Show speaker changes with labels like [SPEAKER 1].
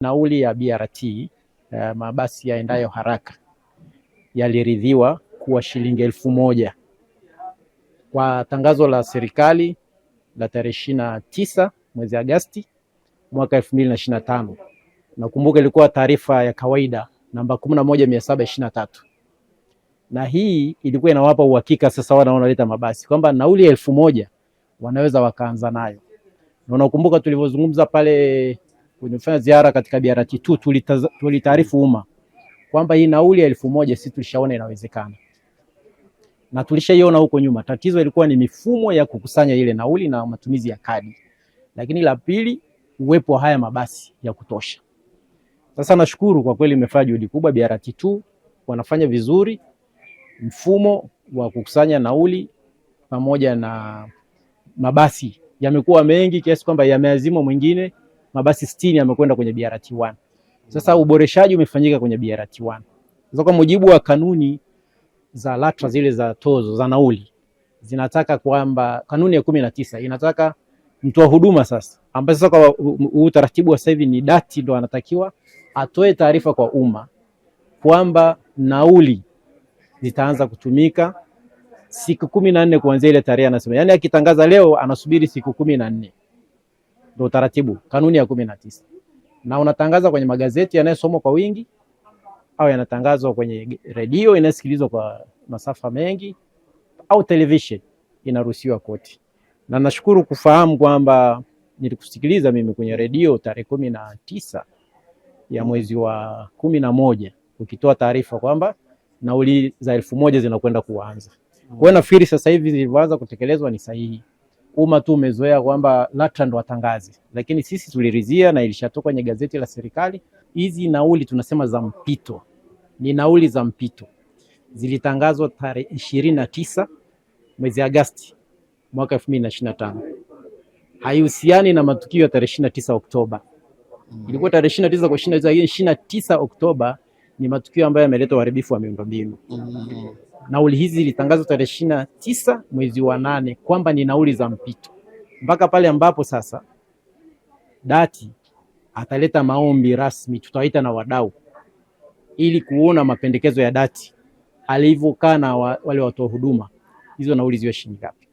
[SPEAKER 1] Nauli ya BRT mabasi yaendayo haraka yaliridhiwa kuwa shilingi 1000 kwa tangazo la serikali la tarehe 29 mwezi Agosti mwaka 2025. Nakumbuka ilikuwa taarifa ya kawaida namba 11723. Na hii ilikuwa inawapa uhakika sasa wanaoleta mabasi kwamba nauli ya 1000 wanaweza wakaanza nayo. Na unakumbuka tulivyozungumza pale kufanya ziara katika BRT2 tulitaarifu umma kwamba hii nauli ya 1000 sisi tulishaona inawezekana. Na tulishaiona huko nyuma. Tatizo ilikuwa ni mifumo ya kukusanya ile nauli na matumizi ya kadi. Lakini la pili, uwepo wa haya mabasi ya kutosha. Sasa nashukuru kwa kweli imefanya juhudi kubwa BRT2 wanafanya vizuri. Mfumo wa kukusanya nauli pamoja na mabasi yamekuwa mengi kiasi kwamba yameazimwa mwingine mabasi 60 yamekwenda kwenye BRT1. Sasa uboreshaji umefanyika kwenye BRT1. Sasa kwa mujibu wa kanuni za LATRA zile za tozo za nauli zinataka kwamba kanuni ya 19 inataka mtoa huduma sasa ambaye sasa kwa utaratibu wa sasa hivi ni dati ndo anatakiwa atoe taarifa kwa umma kwamba nauli zitaanza kutumika siku 14 kuanzia ile tarehe anasema. Yaani akitangaza leo anasubiri siku 14. Ndio utaratibu, kanuni ya 19. Na unatangaza kwenye magazeti yanayosomwa kwa wingi au yanatangazwa kwenye redio inasikilizwa kwa masafa mengi au television inaruhusiwa kote. Na nashukuru kufahamu kwamba nilikusikiliza mimi kwenye redio tarehe 19 ya mwezi wa 11 ukitoa taarifa kwamba nauli za 1000 zinakwenda kuanza. Kwa nafikiri sasa hivi zilianza kutekelezwa ni sahihi. Umma tu umezoea kwamba LATRA ndo watangaze, lakini sisi tuliridhia na ilishatoka kwenye gazeti la serikali. Hizi nauli tunasema za mpito, ni nauli za mpito, zilitangazwa tarehe 29 mwezi Agosti mwaka 2025. Haihusiani na matukio ya tarehe 29 Oktoba. Ilikuwa tarehe 29 kwa 29 Oktoba ni matukio ambayo yameleta uharibifu wa miundombinu. Nauli hizi zilitangazwa tarehe 29 mwezi wa 8 kwamba ni nauli za mpito. Mpaka pale ambapo sasa dati ataleta maombi rasmi, tutawaita na wadau ili kuona mapendekezo ya dati alivyokaa na wale watoa huduma, hizo nauli ziwe shilingi ngapi.